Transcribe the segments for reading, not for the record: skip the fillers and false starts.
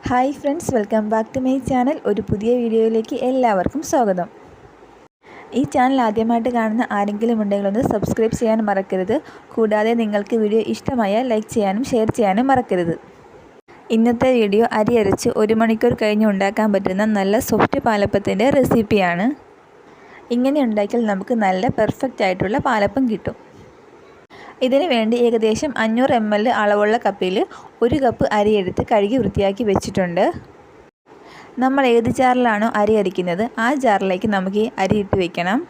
Hi friends, welcome back to my channel. ഒരു പുതിയ വീഡിയോയിലേക്ക് എല്ലാവർക്കും സ്വാഗതം. ഈ ചാനൽ ആദ്യമായിട്ട് കാണുന്ന ആരെങ്കിലും ഉണ്ടെങ്കിൽ ഒന്ന് സബ്സ്ക്രൈബ് ചെയ്യാൻ മറക്കരുത്. കൂടാതെ നിങ്ങൾക്ക് വീഡിയോ ഇഷ്ടമായാൽ ലൈക്ക് ചെയ്യാനും ഷെയർ ചെയ്യാനും മറക്കരുത്. ഇന്നത്തെ വീഡിയോ അരി അരച്ച് 1 മണിക്കൂർ കഴിഞ്ഞ് ഉണ്ടാക്കാൻ പറ്റുന്ന നല്ല സോഫ്റ്റ് പാലപ്പത്തിൻ്റെ റെസിപ്പിയാണ്. ഇങ്ങനെ ഉണ്ടാക്കിയാൽ നമുക്ക് നല്ല പെർഫെക്റ്റ് ആയിട്ടുള്ള പാലപ്പം കിട്ടും. ഇതിനു വേണ്ടി ഏകദേശം 500 ml അളവുള്ള കപ്പിൽ 1 കപ്പ് അരി എടുത്ത് കഴുകി വൃത്തിയാക്കി വെച്ചിട്ടുണ്ട്. നമ്മൾ ഏത് ജാറിലാണോ അരി അരിക്കുന്നത് ആ ജാറിലേക്ക് നമുക്ക് ഈ അരി ഇട്ട് വയ്ക്കണം.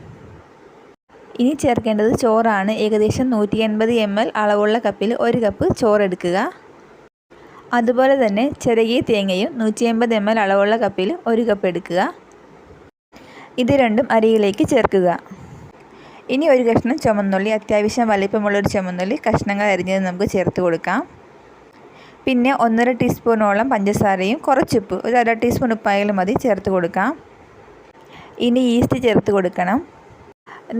ഇനി ചേർക്കേണ്ടത് ചോറാണ്. ഏകദേശം 180 ml അളവുള്ള കപ്പിൽ 1 കപ്പ് ചോറ് എടുക്കുക. അതുപോലെ തന്നെ ചിരകിയ തേങ്ങയും 180 ml അളവുള്ള കപ്പിൽ 1 കപ്പ് എടുക്കുക. ഇത് രണ്ടും അരിയിലേക്ക് ചേർക്കുക. ഇനി ഒരു കഷ്ണം ചുമന്നുള്ളി, അത്യാവശ്യം വലിപ്പമുള്ളൊരു ചുമന്നുള്ളി കഷ്ണങ്ങൾ അരിഞ്ഞത് നമുക്ക് ചേർത്ത് കൊടുക്കാം. പിന്നെ 1.5 ടീസ്പൂണോളം പഞ്ചസാരയും കുറച്ചുപ്പ്, ഒരു 1/2 ടീസ്പൂൺ ഉപ്പായാലും മതി, ചേർത്ത് കൊടുക്കാം. ഇനി ഈസ്റ്റ് ചേർത്ത് കൊടുക്കണം.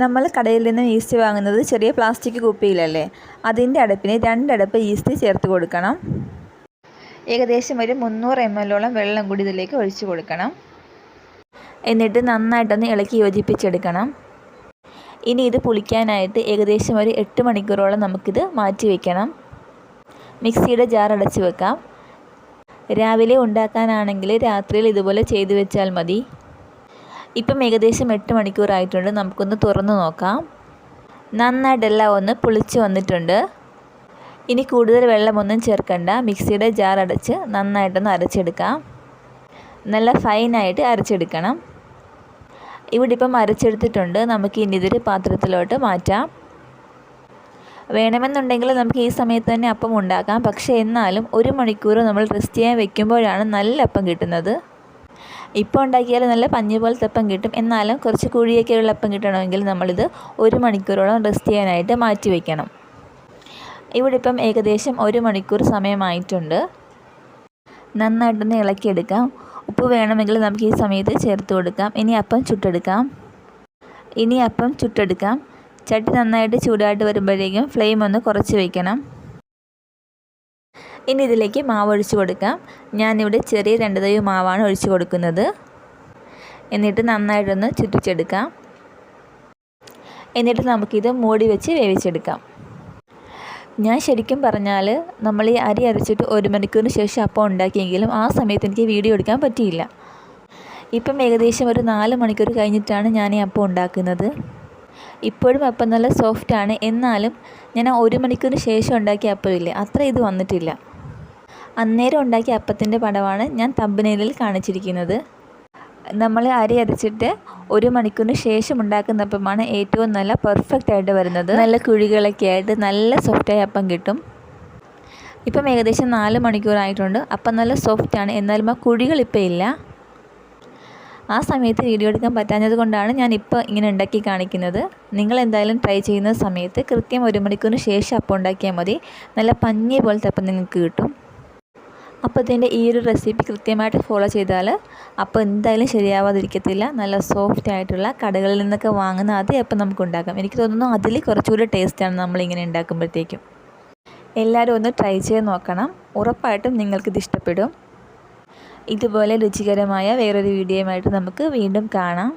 നമ്മൾ കടയിൽ നിന്ന് ഈസ്റ്റ് വാങ്ങുന്നത് ചെറിയ പ്ലാസ്റ്റിക് കുപ്പിയിലല്ലേ, അതിൻ്റെ അടപ്പിന് 2 അടപ്പ് ഈസ്റ്റ് ചേർത്ത് കൊടുക്കണം. ഏകദേശം ഒരു 300 ml വെള്ളം കൂടി ഇതിലേക്ക് ഒഴിച്ചു കൊടുക്കണം. എന്നിട്ട് നന്നായിട്ടൊന്ന് ഇളക്കി യോജിപ്പിച്ചെടുക്കണം. ഇനി ഇത് പുളിക്കാനായിട്ട് ഏകദേശം ഒരു 8 മണിക്കൂറോളം നമുക്കിത് മാറ്റി വയ്ക്കണം. മിക്സിയുടെ ജാർ അടച്ച് വെക്കാം. രാവിലെ ഉണ്ടാക്കാനാണെങ്കിൽ രാത്രിയിൽ ഇതുപോലെ ചെയ്തു വെച്ചാൽ മതി. ഇപ്പം ഏകദേശം 8 മണിക്കൂറായിട്ടുണ്ട്. നമുക്കൊന്ന് തുറന്ന് നോക്കാം. നന്നായിട്ടെല്ലാം ഒന്ന് പുളിച്ച് വന്നിട്ടുണ്ട്. ഇനി കൂടുതൽ വെള്ളമൊന്നും ചേർക്കണ്ട. മിക്സിയുടെ ജാർ അടച്ച് നന്നായിട്ടൊന്ന് അരച്ചെടുക്കാം. നല്ല ഫൈനായിട്ട് അരച്ചെടുക്കണം. ഇവിടെ ഇപ്പം അരച്ചെടുത്തിട്ടുണ്ട്. നമുക്ക് ഇനി ഇതൊരു പാത്രത്തിലോട്ട് മാറ്റാം. വേണമെന്നുണ്ടെങ്കിൽ നമുക്ക് ഈ സമയത്ത് തന്നെ അപ്പം ഉണ്ടാക്കാം. പക്ഷേ എന്നാലും 1 മണിക്കൂർ നമ്മൾ റെസ്റ്റ് ചെയ്യാൻ വെക്കുമ്പോഴാണ് നല്ല അപ്പം കിട്ടുന്നത്. ഇപ്പോൾ ഉണ്ടാക്കിയാൽ നല്ല പഞ്ഞി പോലത്തെ അപ്പം കിട്ടും. എന്നാലും കുറച്ച് കുഴിയൊക്കെയുള്ള അപ്പം കിട്ടണമെങ്കിൽ നമ്മളിത് 1 മണിക്കൂറോളം റെസ്റ്റ് ചെയ്യാനായിട്ട് മാറ്റി വയ്ക്കണം. ഇവിടെ ഇപ്പം ഏകദേശം 1 മണിക്കൂർ സമയമായിട്ടുണ്ട്. നന്നായിട്ടൊന്ന് ഇളക്കിയെടുക്കാം. ഉപ്പ് വേണമെങ്കിൽ നമുക്ക് ഈ സമയത്ത് ചേർത്ത് കൊടുക്കാം. ഇനി അപ്പം ചുട്ടെടുക്കാം. ചട്ടി നന്നായിട്ട് ചൂടായിട്ട് വരുമ്പോഴേക്കും ഫ്ലെയിം ഒന്ന് കുറച്ച് വയ്ക്കണം. ഇനി ഇതിലേക്ക് മാവ് ഒഴിച്ച് കൊടുക്കാം. ഞാനിവിടെ ചെറിയ 2 തവി മാവാണ് ഒഴിച്ച് കൊടുക്കുന്നത്. എന്നിട്ട് നന്നായിട്ടൊന്ന് ചുറ്റിച്ചെടുക്കാം. എന്നിട്ട് നമുക്കിത് മൂടി വെച്ച് വേവിച്ചെടുക്കാം. ഞാൻ ശരിക്കും പറഞ്ഞാൽ നമ്മൾ ഈ അരി അരച്ചിട്ട് 1 മണിക്കൂറിന് ശേഷം അപ്പം ഉണ്ടാക്കിയെങ്കിലും ആ സമയത്ത് എനിക്ക് വീഡിയോ എടുക്കാൻ പറ്റിയില്ല. ഇപ്പം ഏകദേശം ഒരു 4 മണിക്കൂർ കഴിഞ്ഞിട്ടാണ് ഞാൻ ഈ അപ്പം ഉണ്ടാക്കുന്നത്. ഇപ്പോഴും അപ്പം നല്ല സോഫ്റ്റാണ്. എന്നാലും ഞാൻ 1 മണിക്കൂറിന് ശേഷം ഉണ്ടാക്കിയ അപ്പമില്ലേ, അത്ര ഇത് വന്നിട്ടില്ല. അന്നേരം ഉണ്ടാക്കിയ അപ്പത്തിൻ്റെ പടമാണ് ഞാൻ തമ്പനെയിലിൽ കാണിച്ചിരിക്കുന്നത്. നമ്മൾ അരി അരച്ചിട്ട് 1 മണിക്കൂറിന് ശേഷം ഉണ്ടാക്കുന്ന അപ്പമാണ് ഏറ്റവും നല്ല പെർഫെക്റ്റ് ആയിട്ട് വരുന്നത്. നല്ല കുഴികളൊക്കെ ആയിട്ട് നല്ല സോഫ്റ്റായ അപ്പം കിട്ടും. ഇപ്പം ഏകദേശം 4 മണിക്കൂറായിട്ടുണ്ട്. അപ്പം നല്ല സോഫ്റ്റാണ്. എന്നാലും ആ കുഴികൾ ഇപ്പം ഇല്ല. ആ സമയത്ത് വീഡിയോ എടുക്കാൻ പറ്റാഞ്ഞത് കൊണ്ടാണ് ഞാൻ ഇപ്പോൾ ഇങ്ങനെ ഉണ്ടാക്കി കാണിക്കുന്നത്. നിങ്ങൾ എന്തായാലും ട്രൈ ചെയ്യുന്ന സമയത്ത് കൃത്യം 1 മണിക്കൂറിന് ശേഷം അപ്പം ഉണ്ടാക്കിയാൽ മതി. നല്ല പഞ്ഞി പോലത്തെ അപ്പം നിങ്ങൾക്ക് കിട്ടും. അപ്പത്തിൻ്റെ ഈ ഒരു റെസിപ്പി കൃത്യമായിട്ട് ഫോളോ ചെയ്താൽ അപ്പോൾ എന്തായാലും ശരിയാവാതിരിക്കത്തില്ല. നല്ല സോഫ്റ്റ് ആയിട്ടുള്ള കടകളിൽ നിന്നൊക്കെ വാങ്ങുന്ന അതേ അപ്പം നമുക്ക് ഉണ്ടാക്കാം. എനിക്ക് തോന്നുന്നു അതിൽ കുറച്ചുകൂടി ടേസ്റ്റാണ് നമ്മളിങ്ങനെ ഉണ്ടാക്കുമ്പോഴത്തേക്കും. എല്ലാവരും ഒന്ന് ട്രൈ ചെയ്ത് നോക്കണം. ഉറപ്പായിട്ടും നിങ്ങൾക്കിത് ഇഷ്ടപ്പെടും. ഇതുപോലെ രുചികരമായ വേറൊരു വീഡിയോയുമായിട്ട് നമുക്ക് വീണ്ടും കാണാം.